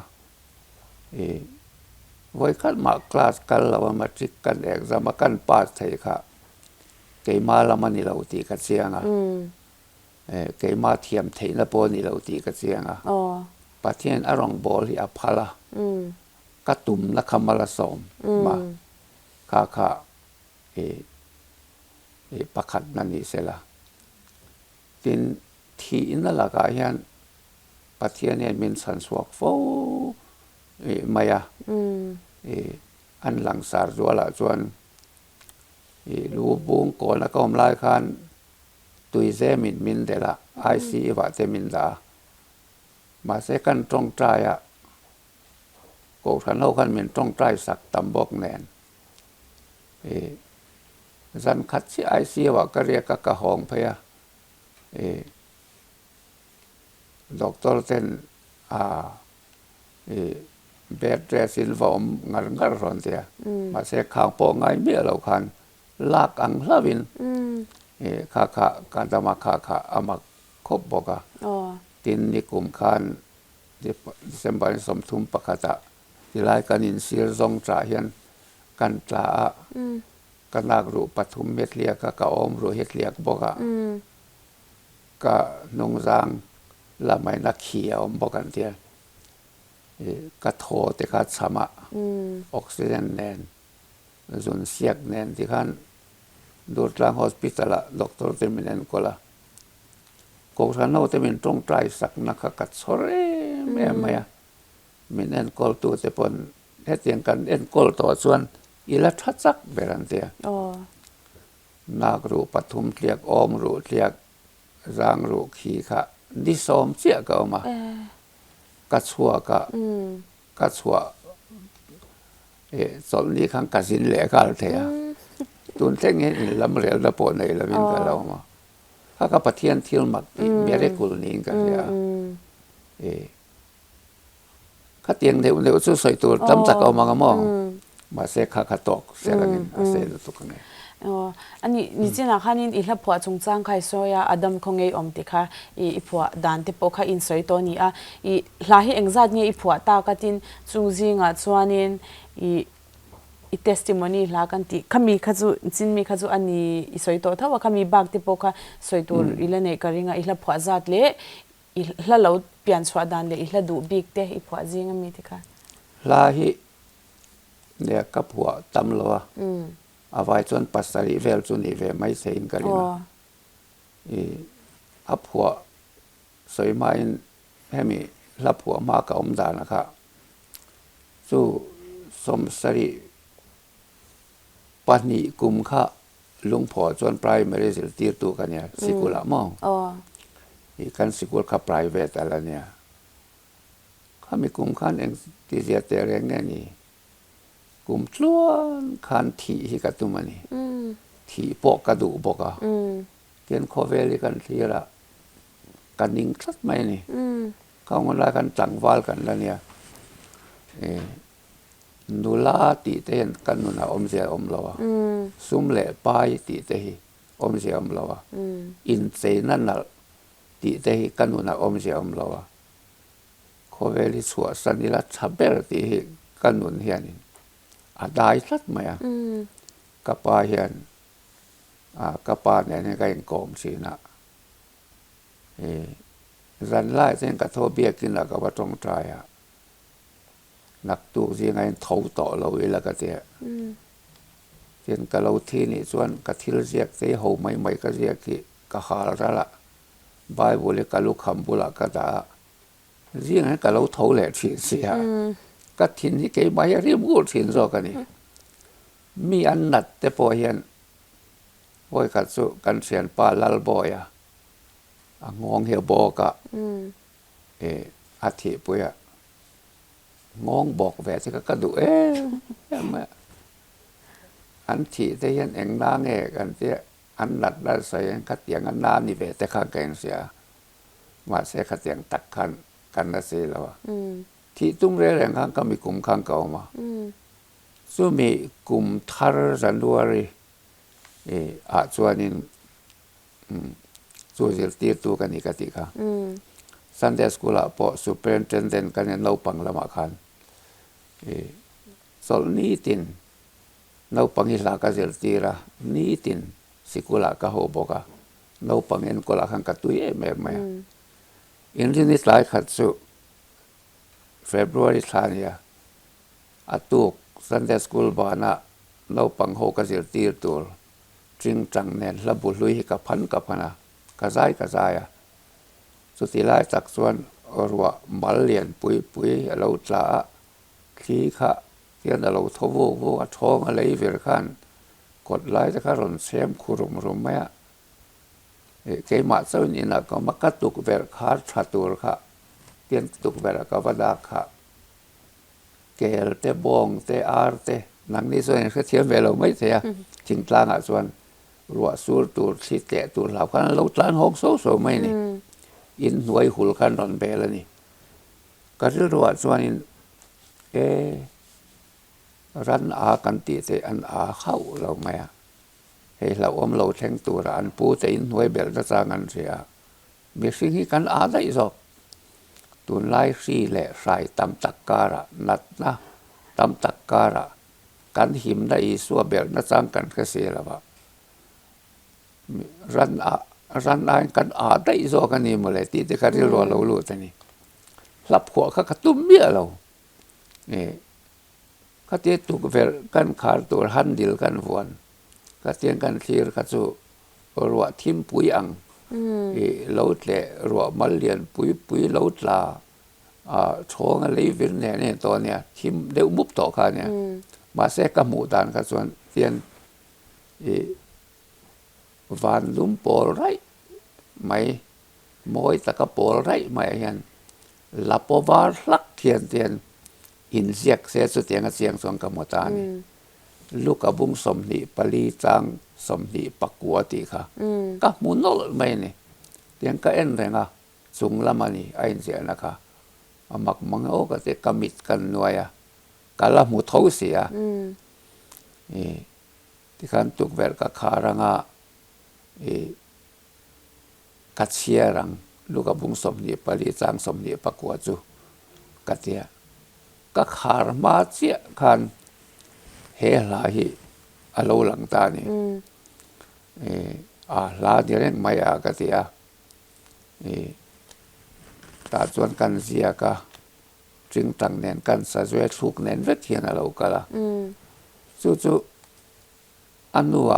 ไว้คัดมาคลาสกัลเรามาทริกกันเอกซามากันปาสไทยค่ะเกมาละมันนี่เราตีกันเสียงเกมาเทียมไทยนะปนี่เราตีกันเสียง
อ๋อ
ปัทเทียนอารองบอลที่อภัลกระตุ่มนักขมาลสมมาค่ะประคัดนั่นนี่เสียละทีนที่นั่นละก็ยันปัทเทียนเนี่ยมีสันสวกโฟมายาอันหลังสารจัวละจวนรูบุงก่อนแล้วก็อมลายคันตุยเซมินเดละไอซีว่าเซมินดามาเสกันตรงใจกูขันเอาขันมินตรงใจสักตำบกแนนจันคัดที่ไอซีว่าก็เรียกกะหองพยาด็อกเตอร์เซนเบดเรสินวอมงันรอนเตียมาเสกข้างโปงไงเบี้ยเราคันลากอังลาวินค่ะการตมาค่ะอามาคบบอกตินนิกุมคันที่เซมบันสมทุมปะคตะที่ไล่กันอินซีร์ซงจ่าเฮียนกันตลากันนักรูปฐุมเม็ดเลียกะอมรูเฮ็ดเลียกบอกกะนงจางละไม่นักเขียวบอกกันเตียกะโทติคัดสมะออกซิเจนแนนส่วนเสียกแนนที่ขันดูดร่างฮอสพิทอลด็อกเตอร์เตมินเอนก็ละกูฉันเอาแต่มินตรงใจสักนักกัดสเรแม่ไม่มินเอนกอลตัวแต่ปนเฮ็ดยังกันเอ็นกอลต่อส่วนอีละทัดซักเบรันเตียนักรูปฐุมเรียกอมรูเรียกร่างรูขีค่ะดิสอมเสียก็มากัดชัวกัดชัวสมนี้ขังกัดสินเหล่กัลเทียตุนเท่งเห็นลำเรียวละปนในละวินกันเรามาถ้าก็ปะเทียนเที่ยวมักเมียได้กุลนี้กันเนี่ยข้าเตียงเดี๋ยวสู้ใส่ตัวจำจักเอามากระมองมาเสกข้าตกเสกกันเสกตุกกันเนี่ย
อันนี้นี่จีน่าค่ะนี่อีหลับผัวจงจ้างใครโซยาอดัมคงไงอมติค่ะอีผัวดันติปค่ะอินสอยตัวนี้อีลาฮิเอ็งจัดเนี่ยอีผัวตากตินจงจิงชวนนินอีtestimony ลากันติขมีขจุจินมีขจุอันนี้อีสอยตัวถ้าว่าขมีบางติปค่ะสอยตัวอีละเนี่ยก็ริงอีหลับผัวจัดเละอีละเราเปลี่ยนสวดันเลยอีละดูบิ๊กเตอีผัวจิงมีติค่ะ
ลาฮิเนี่ยกับผัวตำลัวเอาไว้จนปัสสาวะเวลจนอีเวไม่เสียงกันเลยนะอับหัวสวยมาอินให้มีรับหัวมากกับอมดานะครับสู้สมสริปันนิกุมข้าลุงพ่อจนปลายไม่ได้สิตีตัวกันเนี่ยสิกุละมองอีกันสิกุลข้าปลายเวทอะไรเนี่ยข้ามีกุมข้านเองที่เสียแต่แรงแน่นี่กุมทล้วนคันที่ที่กระตุ้มนี่ที่ปอกกระดูกปอกเขียนข้อเวลิกันที่ละกันนิ่งชัดไหมนี่เขาเวลากันจังวาลกันแล้วเนี่ยนูลาตีเต้นกันนูน่ะอมเสียอมเราซุ่มเล่ปายตีเตhiอมเสียอมเราอินเซนั่นน่ะตีเตhiกันนูน่ะอมเสียอมเราข้อเวลิสัวสันนิรัตชับเบลตีกันนูนเฮียนได้สักไหมกับปาเฮียนกับปาเนี่ยนี่ก็ยังโกงสินะรันไล่เส้นกระทบเบี้ยกินแล้วก็ว่าตรงใจนักตู้สิไงเท่าต่อเราเวลาก็เจ เห็นกะเราที่นี่ส่วนกะทิลเสียกเสียหูใหม่ๆก็เสียกที่กะหาละละบายบุเลยกะลูกคำบุละกะตาเรียงให้กะเราเท่าแหละที่เสียกะทินที่เก๋ใบเรียบกูทินซอกันนี่มีอันนัดแต่พอเห็นโอ้ยกัดสุกันเสียนปลาลัลบอยงองเหี่ยวบอกะอาทิปุยงองบอกแหวที่ก็ดูมาอันที่ได้ยันเองนางกันที่อันนัดได้ใส่ขัดเตียงอันน้ำนี่แหวแต่ข้างแกงเสียมาเสียขัดเตียงตักขันกันนั่นสิแล้วที่ตุ้มเรื่องข้างก็มีกลุ่มข้างเก่ามาซึ่งมีกลุ่มทาร์จันดวรีส่วนนี้ส่วนที่ตีตัวกันอีกทีค่ะสันเดสกุลาพอซูเปอร์เทนเดนกันเนี่ยเราปังละมาคันสอลนีตินเราปังฮิลากาเซลตีระนีตินสิกุลาก็โหบอกะเราปังเอ็นกุลาขังกัตุยแม่แม่อินที่นี่หลายขัดสุเฟบรุรีทานีอัตุกสันเดสกุลบานะเราปังโหกาเซลตีตัวจริงจังเนี่ยระบุลุยกับพันกับพนะกระจายสุดที่ไล่จากส่วนรัวมัลเลียนปุยเราจะขี้ขะเที่ยนเราทวูท้องอะไรเวรขันกดไล่จะข้ารอนเซมคุรุมไหมเกี่ยมาเจ้านี่นะก็มักตุกเวรขาดชัตุรค่ะเตียนตุกเวรกับวดาค่ะเกลเตบงเตอาร์เตนังนี้ส่วนนี้เทียนเวลาไม่เสียจริงกลางส่วนรัวสูรตัวสิเตะตัวเหล่ากันเราตลานหกโซไม่นี่อินหน่วยหุลกันรอนเบลนี่ก็เรื่องว่าส่วนนี้รันอากันตีเตอันอาเข้าเราไหมให้เราเราแทงตัวอันปูเตอินหน่วยเบลจะสร้างกันเสียมีสิ่งที่กันอาได้สอบตัวไล่ซีแหละใส่ตำตักการะนัดนะตำตักการะกันหิมได้สัวเบลนัดสร้างกันก็เสียแล้วว่ารันอากันอาได้สอบกันนี่หมดเลยที่จะการที่เรารู้แต่นี่รับหัวเขากระตุ้มเบี้ยเราเขาเตี้ยตุกเวรกันขาดตัวหันดิลกันวนเขาเตี้ยกันทีร์เขาสู่รัวทิมปุยอังเราเล่รัวมัลเลียนปุยเราลาช่องอะไรวินเนี่ยตัวเนี่ยทิมเดี๋ยวมุบต่อกันเนี่ยมาเสกหมู่ดานเขาส่วนเตี้ยนวันลุ่มปอลไรไม่มอยตะกปอลไรไม่เห็นลับปวาลักเทียนอินเสียกเสียสุดเสียงสองกรรมฐานลูกกบุ้งสมนิปลีจังสมนิปักกัวตีค่ะก็มุนโนไม่เนี่ยเตียงก็เอ็นเลยนะสุงละมันนี่ไอ้เสียนะคะมักมังโอก็จะกมิดกันหน่วยกะละหมูเท้าเสียที่ขันตุกเวรกับขารังกัดเชียรังลูกกบุ้งสมนิปลีจังสมนิปักกัวจูกัดเสียก็ขาร์มาเสียคันเฮลาฮิอโลหลังตานี่ลาเดียนไม่กติยาตาส่วนกันเสียก็จึงตั้งแนนกันสะสวยทุกแนนเวทีนเราก็ละจู่อันนัว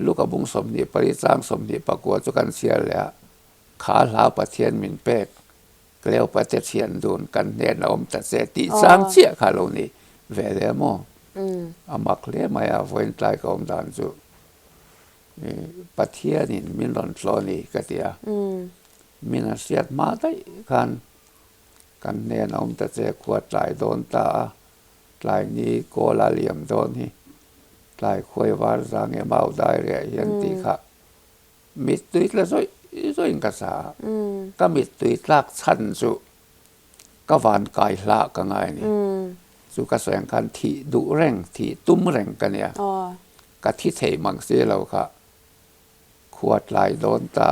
ลูกบุงสมนิปริจางสมนิปกัวจุกันเสียแล้วขาลาปะเทียนมินเป็กเกลียวปะเทียนโดนกันแน่นอมแต่เสติสร้างเสียขาโลนี่เวเดโมมักเลี้ยมาวันตายก็อมดานจูปะเทียนินมินรอนโลนี่ก็เตียมินเสียดมาได้กันแน่นอมแต่เสขวดตายโดนตาตายนี้โกลาเลียมโดนนี่ตายคุยวาร์ซางเอมาได้เรียยันติค่ะมิตุยละซอยกษาก็มิตุยลากชั้นสุก็วานกายละก็ง่ายนี่สุกแสงกันที่ดุแรงที่ตุ้มแรงกันเนี่ยกะที่เทมังเสียเราค่ะขวดลายโดนตา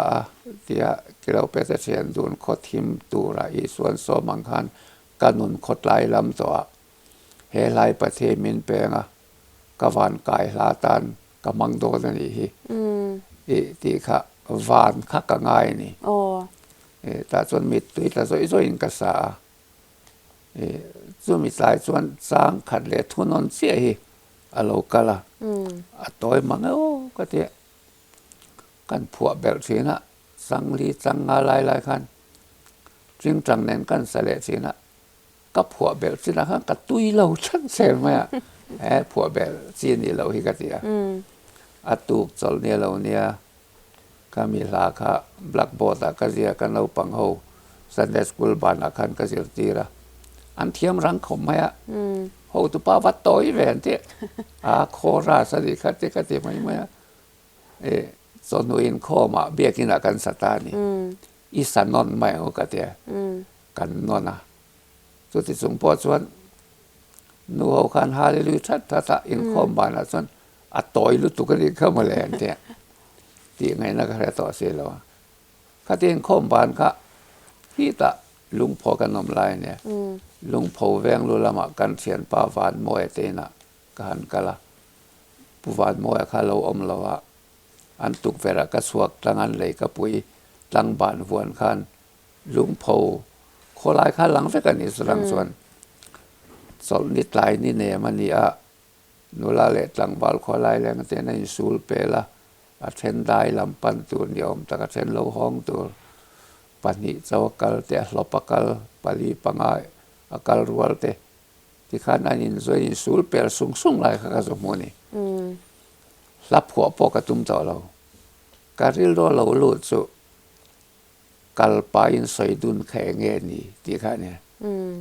เดียเราไปเสียนโดนขดทิมตูระอีส่วนโซมังคันกันนุนขดลายลำตัวเฮลายประเทศมินเปงก็วานกายละตันก็มังโดนนี่ที่ค่ะวานคักก็ง่ายนี่แต่ส่วนมิดตุยแต่ส่วนกษาส่วนมิดสายส่วนสร้างขัดเลทุนนเสียอโลกะละ ตัวมันโอ้ก็เตะกันผัวเบลสีนะสังลีสังอะไรหลายคันจึงจังเน้นกันเสลสีนะก็ผัวเบลสีนะคันก็ตุยเราชั้นเสียไหมอ่ะผัวเบลสีนี่เราฮิกติอ่ะตูกจอลเนี่ยเราเนี่ยก็มีราคาแบล็กบอร์ดก็เสียกันเราปังหูซันเดย์สคูลบานอาคารก็เสียตีระอันเทียมรังขมไหมอ่ะหูตุป้าวัดโตยแหวนเตะโคราสติคัตติไหมอ่ะสนุอินข้อมาเบียกินกันสตานี่อีสันนอนไม่โอกาเตะกันนอนนะสุดที่สงปอส่วนนูเอาคันฮาเลลูยาทัดอินข้อบานส่วนต่อยลุตุกันอีกเข้ามาแลนเตะที่ไงนักเรียนต่อเสียแล้วข้าเตียนข้อบานค่ะที่ตะลุงพอกันนมลายเนี่ยลุงพอแวงลุละมากันเสียนป้าวานมวยเตนะกันกะละผู้วานมวยข้าเราอมละวะอันตุกเวรากระสวกตั้งอันเลยกระปุยตั้งบานวนคันลุงพอโคลายข้าหลังเฟกันนี่สังส่วนสอนนิดลายนี่เนี่ยมันนี่นุลาเลตังบาลโคลายแรงเตนะอิสูลเปละเทนได้ลำปันตัวยอมตะกเทนโลห้องตัวปันนี้เจ้ากลเตะลบกลปลีปังไอกลรัวเตที่ข้านันอินโซอิสูลเปลสุงไลข้าก็สมุนีรับหัวปกตุมต่อเราการที่เราลุดสุกลปาอินสอยดุนแข็งเงินี่ที่ข้าเนี่ย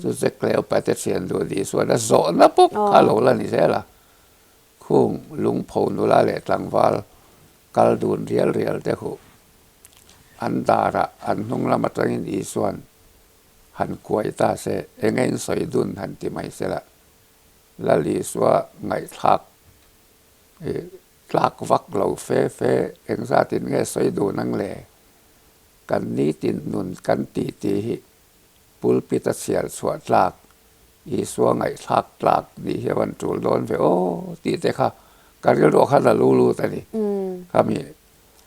สุดจะเกลียวไปแต่เสียนดูดีส่วนนั้นโซนนะปุ๊บข้าเราละนี่ใช่ละคุ้งลุงพงนุลาเลตังวาลกัลดูนเรียลเตหูอันดาระอันนุ่งละมัตรินอีส่วนหันกวยตาเสเองเงินสอยดุนหันที่ไม่เสละละลีสว่าไงทักวักเราเฟเองซาตินเงสอยดูนังแหลกันนี้ตินนุนกันตีปุลปิตเสียสวดลักอีส่วงไงทักนี่เฮวันจูลโดนไปโอ้ตีเตค่ะการเรียนรู้ข้าละรู้แต่นี่ข้ามี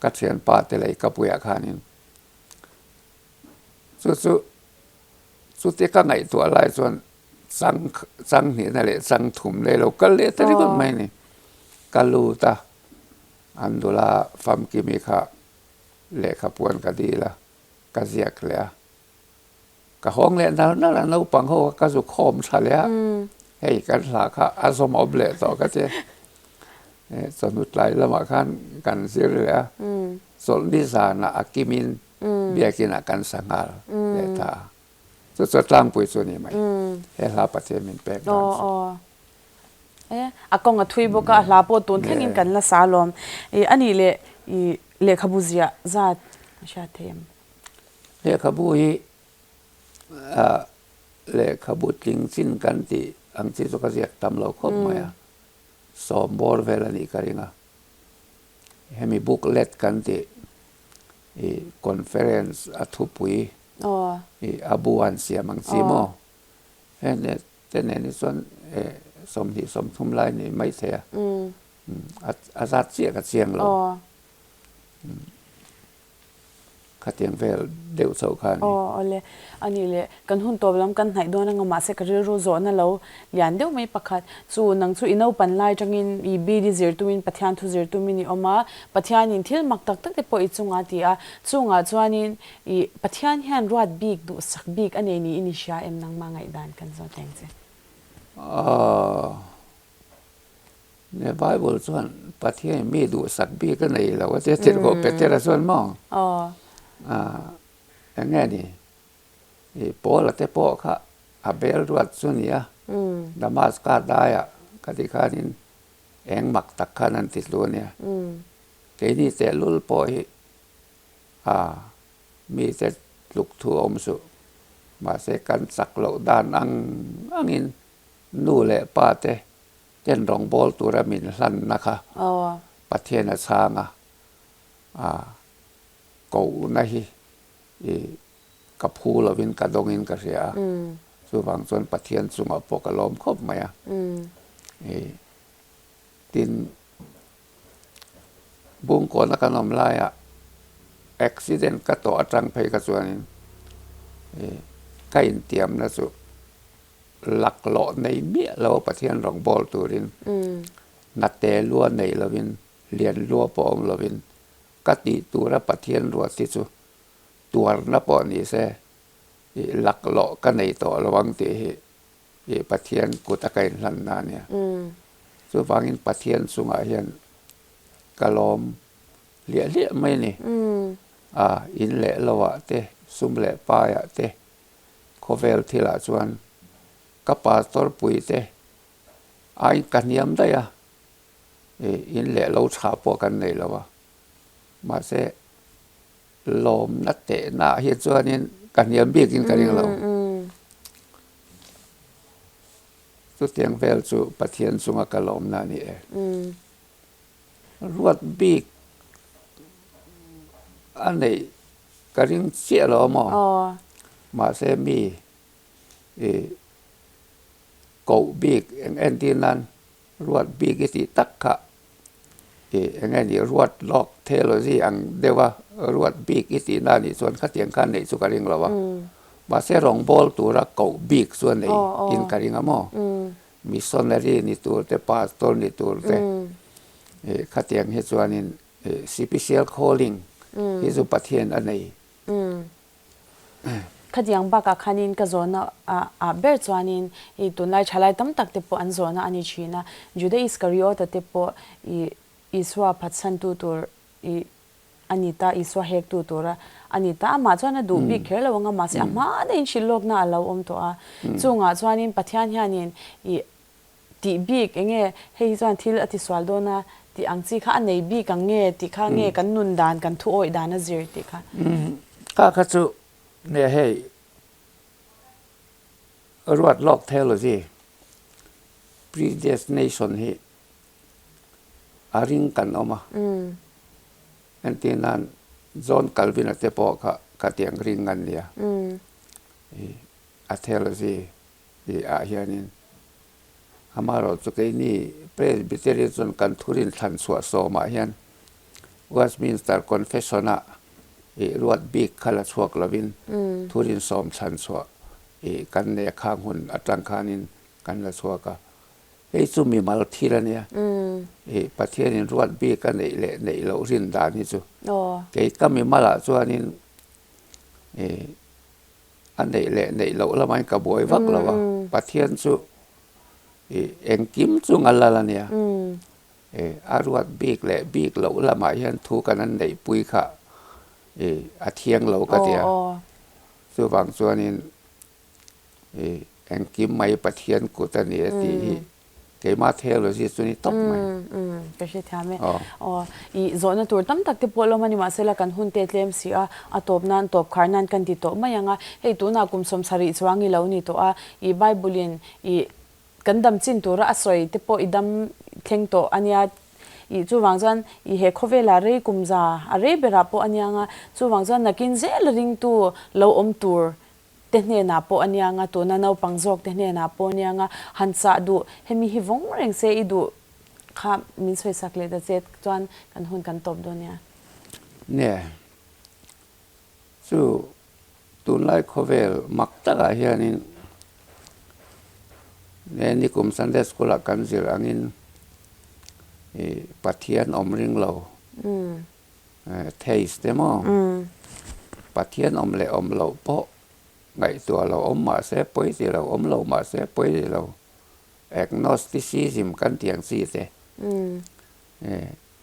กัดเสียนปาเตลัยกับปุยอาคานินสุดที่ข้าไงตัวอะไรส่วนสังนี่นั่นแหละสังถุมเลยเราก็เลยแต่นี่ก็ไม่นี่กัลูตาอันดุลาฟัมกิมิค่ะเลขปวนก็ดีละก็เสียกเลยก็ห้องเล่นนั่นแหละนูปังเขาก็สุขมซะแล้วให้กันหลักค่ะอาสมอบเลต่อก็จะสนุดไหลละมาคันกันเสียเหลือสนดิสานะอากิมินเบียกินกันสังหารเลตาสุดๆล่างปุยส่วนนี้ไหมให้ลาปัจเจมินแปลกบ้าง
อากงทุยบกลาปตุนแข่งกันละสาลมอันนี้เลขบุษีจัดชาเทียม
เลขบุยเลขบุตรลิงสินกันที่อังกฤษก็เรียกตำเราครบไหมสอมบอร์เวลนี่กันยังให้มีบุ๊กเล็ตกันที่คอนเฟอเรนซ์ทุปุยอาบูอันเสียมังซีโมเห็นเนี่ยแต่ในส่วนสมที่สมทุมไลนี่ไม่เสียอาซาเสียกับเสียงเราขัดเตียงเวลเดี๋ยวสาวคัน
เลยอันนี้เลยกันหุ่นตัวล้ำกันไหนโดนงมาเสกเรื่องโซนนั่นเรายันเดียวไม่ประคัดสู่นังสู่อินเอาปันไลจังอินบีดีเซอร์ตุมินปัทยานทุเซอร์ตุมินออกมาปัทยานินที่มักตักตั้งแต่ปอยจุงอาทิอาจุงอาจวนนินปัทยานเห็นรวดบิ๊กดูสักบิ๊กอันนี้อินิชานังมาไงด้านกันโซแตงเจ
ในไบเบิลส่วนปัทยานมีดูสักบิ๊กกันไหนเราว่าจะเจอกับเป็นเทระส่วนมองอย่างงี้นี่โปละเตโปค่ะอาเบลรวดสุนียดามัสกาได้อะกติกานินเองมักตักขานันติดล้วนเนี่ยทีนี้เสลุลปอยมีแต่ลุกทัวอมสุมาเสกันสักเหล่าด้านอังอินนู่แหละป้าเตเจนรองบอลตุระมินลันนะคะประเทศนาซางกูนะฮีกับผู้เราวินกระดงอินกระเสียส่วนบางส่วนประเทศสุมาปกลมครบไหมตินบุ้งโกนักนมลายอุบิเหตุก็ต่อจังไปกระส่วนใกล้เตรียมนะสุหลักหล่อในเมียเราประเทศรองบอลตัวริน นัดแต่ลัวในละวินเรียนลัวปอมละวินกติตัวระปะเทียนรัวติสุตัวนับปอนี่เสหลักเลาะกันในต่อระวังเตะปะเทียนกุตะไกลันนาเนี่ยส่วนฟังอินปะเทียนสุงอาเฮียนกะลอมเลี่ยไม่นี่อินเละละวะเตซุมเละปายะเตโคเวลทีละส่วนกับปาสตอร์ปุยเตไอ้กันยำได้อะอินเละเราฉาปอกันในละวะมาเสลมนัดเตะหน้าเฮียส่วนนี้กันยำบีกินกันเราสุดเตียงเวลสุปะเทียนสุงกะลอมนานี่รวดบีกอันนี้กระดิ่งเสียหรอหมอมาเซมีเกาบีกเอ็นที่นั้นรวดบีกที่ตักขะอย่างไงนี่รวดล็อกเทโลจีอังเดียวว่ารวดบีกที่นั่นนี่ส่วนขัดเตียงกันในสุกระดิ่งเราวะมาเซรองบอลตัวละเกาบีกส่วนในอินกระดิ่งอ่ะหมอมีซอนเนอรี่นี่ตัวแต่ปาสตอร์นี่ตัวแต่ขัดเตียงเฮส่วนนี้special calling ที่สุปะเทียนอันนี้
ขดยังบักคันินกะโซนะเบร์จวานินอีตุนไลชะไลตัมตักเตปอันโซนะอันนี้ชีนะจูเดอิสคาริโอตเตปอีสวาพัดซันตูตัวอันนี้ตาอีสวาเฮกตูตัวระอันนี้ตามาจวนะดูบิเคร์ลวงมาสิอามาเดนชิลโลกนะเราตัวจงจวานินปะเทียนฮานินอีตีบิกเงเฮยจวนทิลอติสวาลโดนะที่อังซีข้าในบีกังเงที่ข้าเงกันนุนดานกันทุโอยดานซิร์ติค่ะ
ข้าขัดสุเนี่ยให้รวดล็อกเทโลจี predestination ให้อาริงกันออกมาอันที่นั้นโซนกัลวินเตปอกะกะเตียงริงกันเนี่ยอะเทโลจีอาเฮียนินAmaro Tsukeni Presbyterian kan thurin than suwa so ma hian Westminster Confession ruat big khala chuak lovin thurin som than suwa kan ne khang hun atang khanin kan la chuaka ei chu mi mal thila nia pathianin ruat big kan nei lo rin dan hi chu ke kami mala chuanin an nei lo la mai ka boi vak lawa pathian chu eng kim chung alala nia arwat big le big lo la ma hian thu kan an nei pui kha a thiang lo ka tia chu wang chuanin eng kim mai pathian ku ta ni ti ke ma thel lo si chuni top mai
pe she thame I zona tur tam tak te polo mani ma sela kan hun te tlem si a top nan top kharnan kan ti to mayanga hei tu na kum som sari chuangi lo ni to a I bible I gandam chin tura asoi te po idam thleng to ania I chu wangzan I he khovela re kumza are bera po ania nga chu wangzan nakin zel ring tu lo om tur te hne na po ania nga to na nau pangjok te hne na po ania nga hansa du hemi hi vong reng se I du kha min soi sakle da chet chuan kan hun kan top do nia
ne chu tun lai khovel makta ga hianin ni kum Sunday school kan zir angin pathian omring lo taste demo pathian om le om lo po ngai tua lo om ma se poi ti lo om lo ma se poi ti lo agnosticism kan tiang si te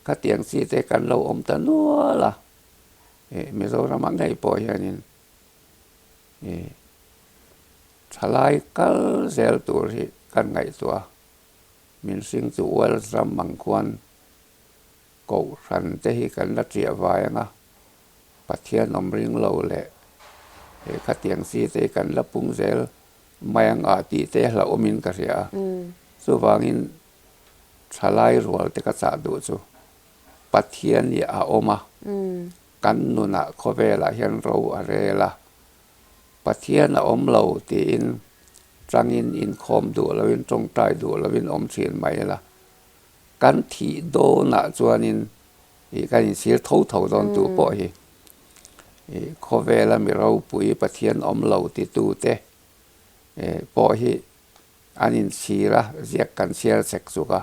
ka tiang si te kan lo om ta no la me zo ra ma ngai po hianin thalai kal zel tur hi kan ngai tua min sing chu wal ram mang kwan ko ran te hi kan la tria vai nga pathian om ring lo le ka tiang si te kan la pung zel mayang a ti te la omin ka ria chu wangin thalai rol te ka cha du chu pathian ya a oma kan nu na khovela hian ro arela pathian a om lo ti in trangin in khom du lawin tong tai du lawin om chin mai la kan thi do na chuanin kan in sir tho don tu po hi khovela mi ro pui pathian om lo ti tu te po hi anh in xì la giặc cần xia sek suka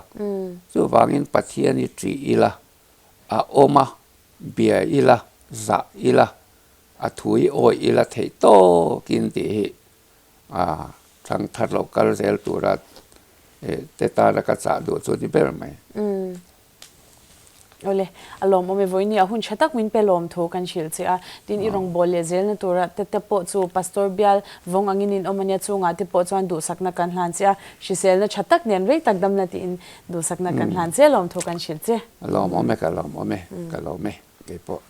chu wangin pathian ni tri ila a oma bia ila za ila a thui oi ila thei to kin ti hi thang that local zel tura te ta la ka cha do chu ti ber mai
ole alom ome voini ahun chatak min pelom tho kan shil che a tin irong bol le zel na tura te te po chu pastor bial vong angin in omania chunga te po chuan du sakna kan hlan che a shisel na chatak nen rei tak dam na ti in du sakna kan hlan che lom tho kan shil che
lom ome ka lom ome ke po